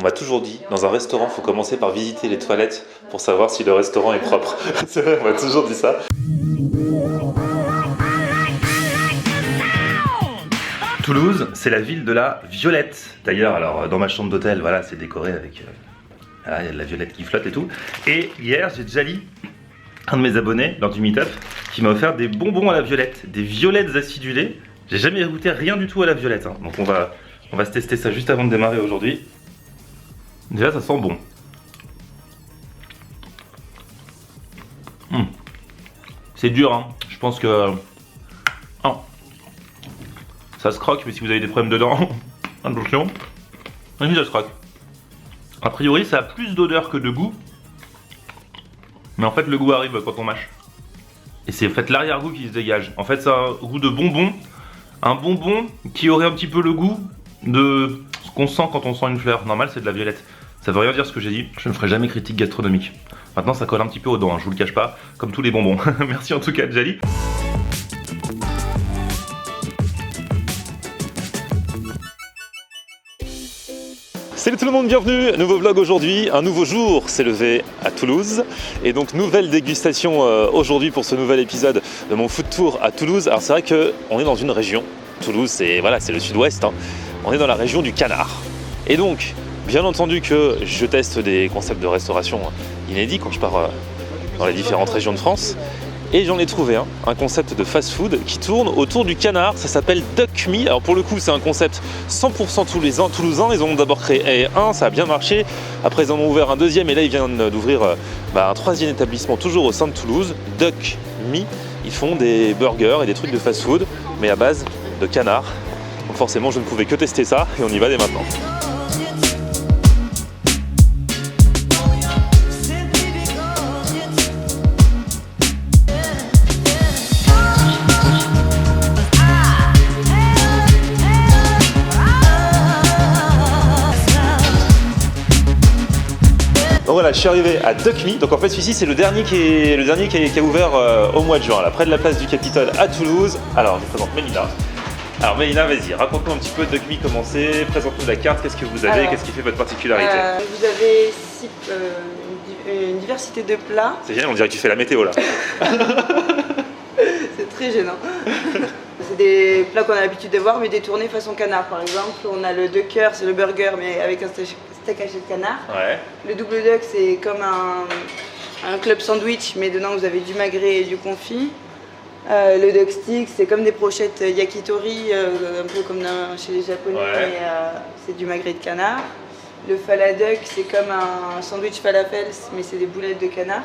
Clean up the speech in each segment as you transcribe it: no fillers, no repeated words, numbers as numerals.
m'a toujours dit, dans un restaurant, il faut commencer par visiter les toilettes pour savoir si le restaurant est propre. C'est vrai, on m'a toujours dit ça. Toulouse, c'est la ville de la violette. D'ailleurs, alors dans ma chambre d'hôtel, voilà, c'est décoré avec... voilà, il y a de la violette qui flotte et tout. Et hier, j'ai Jali, un de mes abonnés, lors du meet-up, qui m'a offert des bonbons à la violette, des violettes acidulées. J'ai jamais goûté rien du tout à la violette, hein. Donc on va se tester ça juste avant de démarrer aujourd'hui. Déjà, ça sent bon. C'est dur, hein. Je pense que... Oh. Ça se croque, mais si vous avez des problèmes dedans, attention. Oui, ça se croque. A priori, ça a plus d'odeur que de goût. Mais en fait, le goût arrive quand on mâche. Et c'est en fait l'arrière-goût qui se dégage. En fait, ça a un goût de bonbon. Un bonbon qui aurait un petit peu le goût de ce qu'on sent quand on sent une fleur. Normal, c'est de la violette. Ça veut rien dire ce que j'ai dit. Je ne ferai jamais critique gastronomique. Maintenant, ça colle un petit peu aux dents, hein, je vous le cache pas. Comme tous les bonbons. Merci en tout cas, Jali. Salut tout le monde, bienvenue, nouveau vlog aujourd'hui, un nouveau jour s'est levé à Toulouse et donc nouvelle dégustation aujourd'hui pour ce nouvel épisode de mon food tour à Toulouse. Alors c'est vrai qu'on est dans une région, Toulouse c'est voilà, c'est le sud-ouest, hein. On est dans la région du canard et donc bien entendu que je teste des concepts de restauration inédits quand je pars dans les différentes régions de France. Et j'en ai trouvé un concept de fast-food qui tourne autour du canard, ça s'appelle Duck Me. Alors pour le coup c'est un concept 100% toulousain, ils en ont d'abord créé un, ça a bien marché, après ils en ont ouvert un deuxième et là ils viennent d'ouvrir un troisième établissement toujours au sein de Toulouse, Duck Me. Ils font des burgers et des trucs de fast-food mais à base de canard. Donc forcément je ne pouvais que tester ça et on y va dès maintenant. Donc voilà, je suis arrivé à Duck Me. Donc en fait celui-ci c'est le dernier qui a ouvert au mois de juin, là, près de la place du Capitole à Toulouse. Alors je vous présente Mélina. Alors Mélina, vas-y, raconte-nous un petit peu Duck Me, comment c'est, présente-nous la carte, qu'est-ce que vous avez, qu'est-ce qui fait votre particularité. Vous avez ici une diversité de plats. C'est génial, on dirait que tu fais la météo là. C'est très gênant. C'est des plats qu'on a l'habitude de voir mais détournés façon canard. Par exemple, on a le Ducker, c'est le burger mais avec un steak haché de canard. Ouais. Le double duck, c'est comme un club sandwich mais dedans vous avez du magret et du confit. Le duck stick, c'est comme des brochettes yakitori, un peu comme chez les japonais, ouais. Mais c'est du magret de canard. Le faladuck, c'est comme un sandwich falafel mais c'est des boulettes de canard.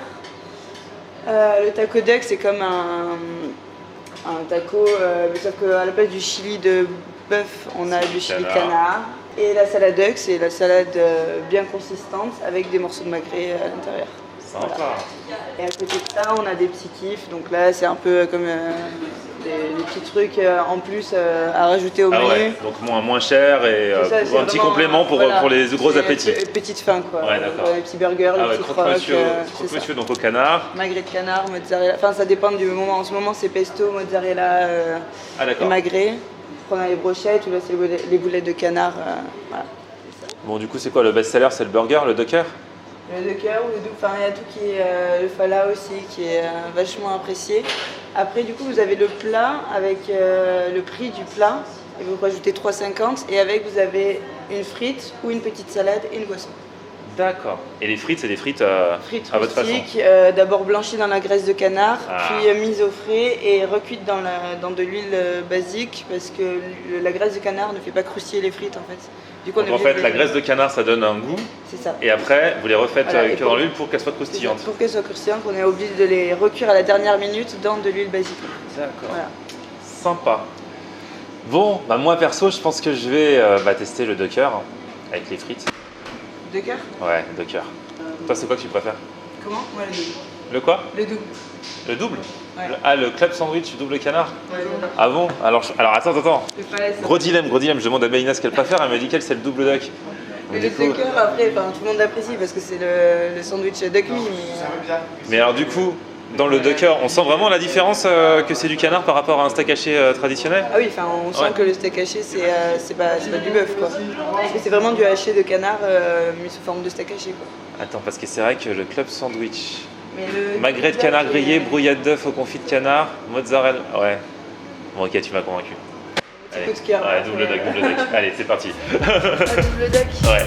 Le taco duck, c'est comme un taco, sauf qu'à la place du chili de bœuf, on a du chili de canard. Et la salade duck, c'est la salade bien consistante avec des morceaux de magret à l'intérieur. Sympa. Voilà. Et à côté de ça, on a des petits kiffs. Donc là, c'est un peu comme des petits trucs en plus à rajouter au menu. Ouais. Donc moins cher et un petit complément pour les gros appétits. Petite faim quoi. Ouais, d'accord. Les petits burgers, les petits crocs. Monsieur donc au canard. Magret de canard, mozzarella. Enfin, ça dépend du moment. En ce moment, c'est pesto, mozzarella et magret. On a les brochettes ou là, c'est les boulettes de canard. Voilà. Bon, du coup, c'est quoi le best-seller? C'est le burger, le Ducker? Le Ducker, enfin il y a tout qui est le fala aussi qui est vachement apprécié. Après du coup vous avez le plat avec le prix du plat et vous rajoutez 3,50 et avec vous avez une frite ou une petite salade et une boisson. D'accord. Et les frites, c'est des frites à votre façon? D'abord blanchies dans la graisse de canard, puis mises au frais et recuites dans de l'huile basique parce que la graisse de canard ne fait pas croustiller les frites en fait. Du coup, donc en fait, la graisse de canard, ça donne un goût. C'est ça. Et après, vous les refaites dans l'huile pour qu'elles soient croustillantes. Pour qu'elles soient croustillantes, on est obligé de les recuire à la dernière minute dans de l'huile basique. D'accord. Voilà. Sympa. Bon, moi perso, je pense que je vais tester le Ducker avec les frites. Ducker? Ouais, Ducker. Toi, c'est quoi que tu préfères? Comment? Moi, le double. Le quoi? Le double. Le double? Ouais. Le club sandwich double canard? Ouais, voilà. Ah bon? Alors attends. Gros dilemme, je demande à Mélina ce qu'elle préfère, elle m'a dit qu'elle c'est le double duck. Le Ducker, après, tout le monde l'apprécie parce que c'est le sandwich Duck Me. Mais alors du coup, Dans le Docker, on sent vraiment la différence que c'est du canard par rapport à un steak haché traditionnel? Ah oui, enfin, on sent que le steak haché, c'est pas du bœuf, quoi. Parce que c'est vraiment du haché de canard, mis sous forme de steak haché, quoi. Attends, parce que c'est vrai que le club sandwich, Mais magret de canard grillé, brouillade d'œuf au confit de canard, mozzarella. Ouais. Bon, ok, tu m'as convaincu. Allez. coup de cœur. Ouais, double duck. Allez, c'est parti. Double duck. Ouais.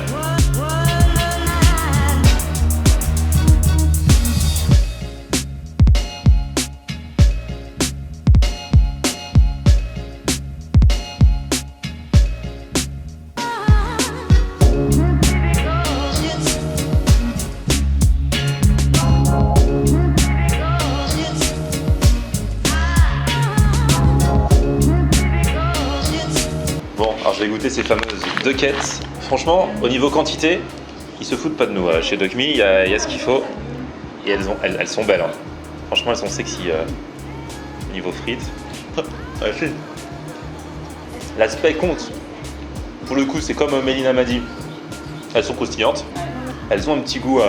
Bon, alors je vais goûter ces fameuses duckettes. Franchement, au niveau quantité, ils se foutent pas de nous. Chez Duck Me, il y a ce qu'il faut. Et elles sont belles. Hein. Franchement, elles sont sexy. Niveau frites. L'aspect compte. Pour le coup, c'est comme Mélina m'a dit. Elles sont croustillantes. Elles ont un petit goût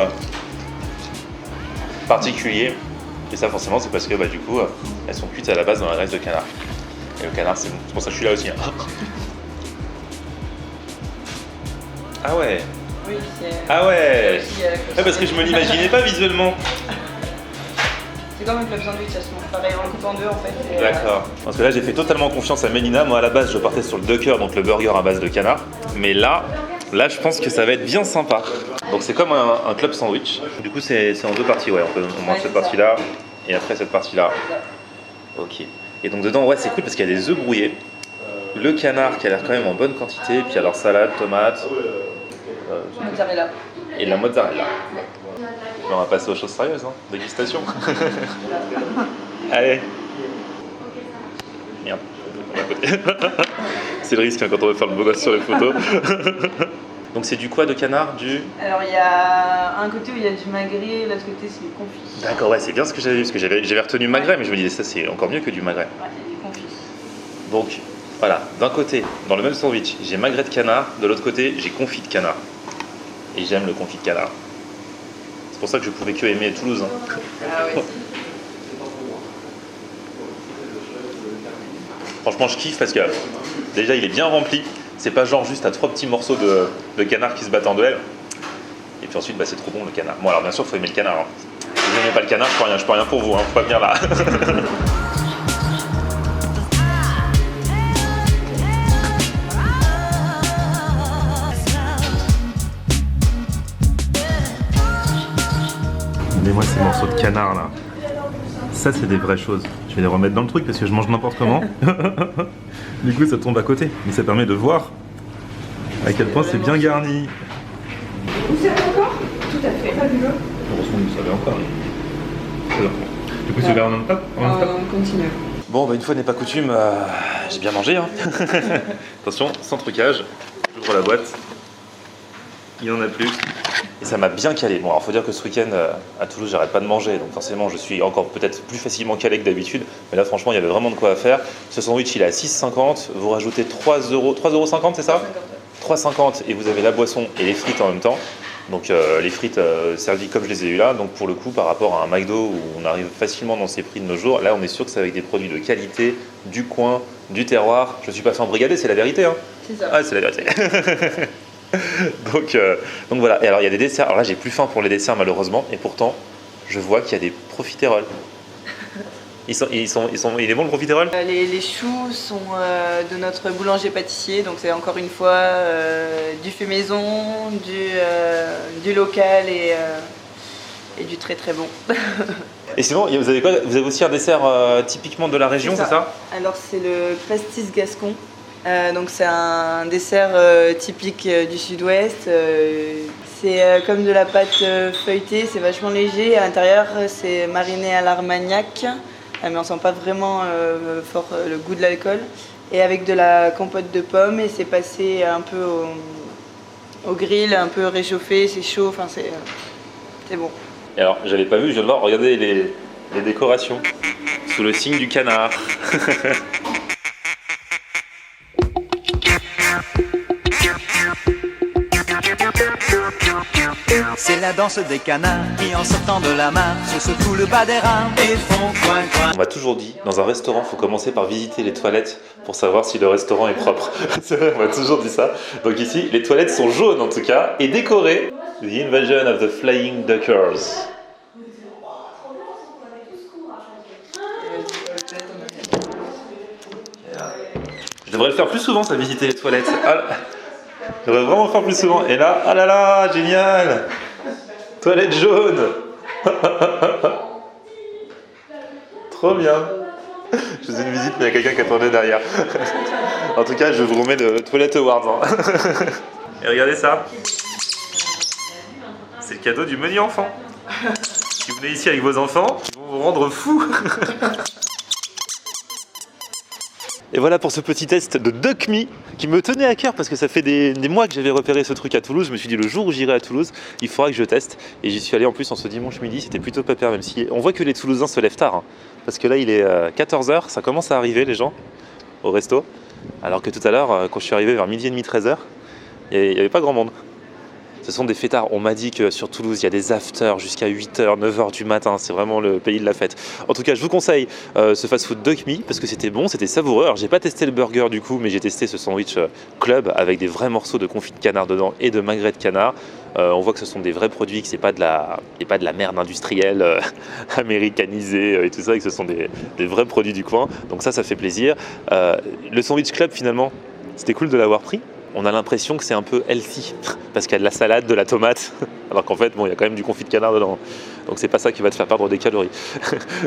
particulier. Et ça, forcément, c'est parce que du coup, elles sont cuites à la base dans la graisse de canard. Et le canard, c'est bon. C'est pour ça que je suis là aussi. Hein. Ah ouais. Oui, c'est... Ah ouais. Parce que je me l'imaginais pas visuellement. C'est comme un club sandwich, ça se mange pareil, on le coupe en deux en fait. D'accord. Parce que là, j'ai fait totalement confiance à Mélina. Moi, à la base, je partais sur le Docker, donc le burger à base de canard. Mais là, je pense que ça va être bien sympa. Donc c'est comme un club sandwich. Du coup, c'est en deux parties. Ouais, on mange cette partie-là et après cette partie-là. Ok. Et donc dedans, ouais, c'est cool parce qu'il y a des œufs brouillés. Le canard qui a l'air quand même en bonne quantité. Puis alors salade, tomate. Mozzarella. Et de la mozzarella. On va passer aux choses sérieuses, hein. Dégustation. Allez. Merde. C'est le risque hein, quand on veut faire le beau gosse sur les photos. Donc c'est du quoi de canard? Alors il y a un côté où il y a du magret, l'autre côté c'est du confit. D'accord, ouais, c'est bien ce que j'avais vu, parce que j'avais retenu magret, mais je me disais ça c'est encore mieux que du magret. Ouais, il y a du confit. Donc voilà, d'un côté, dans le même sandwich, j'ai magret de canard, de l'autre côté, j'ai confit de canard. Et j'aime le confit de canard. C'est pour ça que je pouvais que aimer Toulouse. Hein. Ah ouais. Franchement, je kiffe parce que déjà il est bien rempli. C'est pas genre juste à 3 petits morceaux de canard qui se battent en duel. Et puis ensuite, c'est trop bon le canard. Bon, alors bien sûr, il faut aimer le canard. Hein. Si vous n'aimez pas le canard, je peux rien pour vous. Hein. Faut pas venir là. Donnez-moi ces morceaux de canard là. Ça, c'est des vraies choses. Je vais les remettre dans le truc parce que je mange n'importe comment. Du coup, ça tombe à côté. Mais ça permet de voir à quel point c'est bien garni. Vous savez encore? Tout à fait, fabuleux. Heureusement que vous savez encore. Du coup, c'est ouvert en même temps? On continue. Bon, une fois n'est pas coutume, j'ai bien mangé. Hein. Attention, sans trucage. J'ouvre la boîte. Il n'y en a plus. Et ça m'a bien calé. Bon, alors faut dire que ce week-end à Toulouse, j'arrête pas de manger, donc forcément, je suis encore peut-être plus facilement calé que d'habitude. Mais là, franchement, il y avait vraiment de quoi faire. Ce sandwich, il est à 6,50. Vous rajoutez 3,50 €, c'est ça? 3,50 et vous avez la boisson et les frites en même temps. Donc les frites servies comme je les ai eues là. Donc pour le coup, par rapport à un McDo où on arrive facilement dans ces prix de nos jours, là, on est sûr que c'est avec des produits de qualité, du coin, du terroir. Je ne suis pas fait embrigader, c'est la vérité. Hein. C'est ça. Ah, c'est la vérité. donc voilà. Et alors il y a des desserts. Alors là, j'ai plus faim pour les desserts malheureusement. Et pourtant, je vois qu'il y a des profiteroles. Il est bon le profiterole? Les choux sont de notre boulanger-pâtissier, donc c'est encore une fois du fait maison, du local et du très très bon. Et sinon, vous avez quoi? Vous avez aussi un dessert typiquement de la région, c'est ça? Alors c'est le pastis gascon. Donc c'est un dessert typique du sud-ouest. C'est comme de la pâte feuilletée, c'est vachement léger. À l'intérieur, c'est mariné à l'armagnac. Mais on sent pas vraiment fort le goût de l'alcool. Et avec de la compote de pommes, et c'est passé un peu au grill, un peu réchauffé, c'est chaud, enfin c'est bon. Et alors, j'avais pas vu, je viens de voir, regardez les décorations, sous le signe du canard. C'est la danse des canards qui en sortant de la mare se secouent le bas des rames et font coin coin. On m'a toujours dit, dans un restaurant, il faut commencer par visiter les toilettes pour savoir si le restaurant est propre. C'est vrai, on m'a toujours dit ça. Donc ici, les toilettes sont jaunes en tout cas, et décorées. The Invasion of the Flying Duckers. Je devrais le faire plus souvent, ça, visiter les toilettes. Ah là. Je devrais vraiment le faire plus souvent. Et là, ah là là, génial! Toilette jaune! Trop bien! Je faisais une visite, mais il y a quelqu'un qui attendait derrière. En tout cas, je vous remets le Toilette Awards. Hein. Et regardez ça! C'est le cadeau du menu enfant. Si vous venez ici avec vos enfants, ils vont vous rendre fous. Et voilà pour ce petit test de Duck Me qui me tenait à cœur parce que ça fait des mois que j'avais repéré ce truc à Toulouse. Je me suis dit le jour où j'irai à Toulouse, il faudra que je teste. Et j'y suis allé en plus en ce dimanche midi, c'était plutôt pépère même si on voit que les Toulousains se lèvent tard. Hein, parce que là il est 14h, ça commence à arriver les gens au resto. Alors que tout à l'heure, quand je suis arrivé vers midi et demi, 13h, il n'y avait pas grand monde. Ce sont des fêtards. On m'a dit que sur Toulouse, il y a des afters jusqu'à 8h, 9h du matin. C'est vraiment le pays de la fête. En tout cas, je vous conseille ce fast-food Duck Me parce que c'était bon, c'était savoureux. Alors, j'ai pas testé le burger du coup, mais j'ai testé ce sandwich club avec des vrais morceaux de confit de canard dedans et de magret de canard. On voit que ce sont des vrais produits, que c'est pas de la merde industrielle américanisée et tout ça, et que ce sont des vrais produits du coin. Donc ça fait plaisir. Le sandwich club, finalement, c'était cool de l'avoir pris. On a l'impression que c'est un peu healthy, parce qu'il y a de la salade, de la tomate, alors qu'en fait, bon, il y a quand même du confit de canard dedans. Donc c'est pas ça qui va te faire perdre des calories.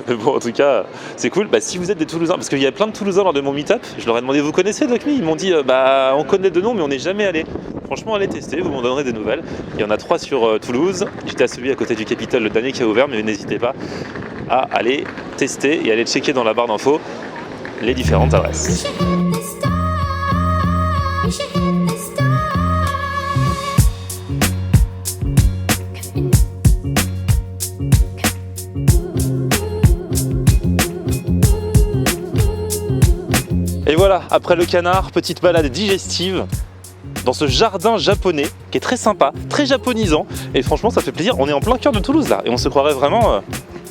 Mais bon, en tout cas, c'est cool. Bah, si vous êtes des Toulousains, parce qu'il y a plein de Toulousains lors de mon meet-up, je leur ai demandé, vous connaissez Duck Me? Ils m'ont dit, on connaît de nom, mais on n'est jamais allé. Franchement, allez tester, vous m'en donnerez des nouvelles. Il y en a 3 sur Toulouse. J'étais à celui à côté du Capitole, le dernier qui a ouvert, mais n'hésitez pas à aller tester et aller checker dans la barre d'infos les différentes adresses. Et voilà, après le canard, petite balade digestive dans ce jardin japonais qui est très sympa, très japonisant. Et franchement, ça fait plaisir. On est en plein cœur de Toulouse là et on se croirait vraiment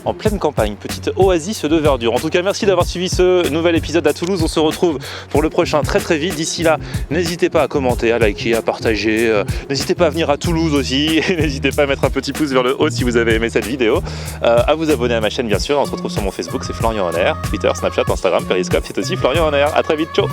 en pleine campagne. Petite oasis de verdure. En tout cas, merci d'avoir suivi ce nouvel épisode à Toulouse. On se retrouve pour le prochain très vite. D'ici là, n'hésitez pas à commenter, à liker, à partager. N'hésitez pas à venir à Toulouse aussi. Et n'hésitez pas à mettre un petit pouce vers le haut si vous avez aimé cette vidéo. À vous abonner à ma chaîne, bien sûr. On se retrouve sur mon Facebook, c'est Florian en Air. Twitter, Snapchat, Instagram, Periscope, c'est aussi Florian en Air. À très vite, ciao.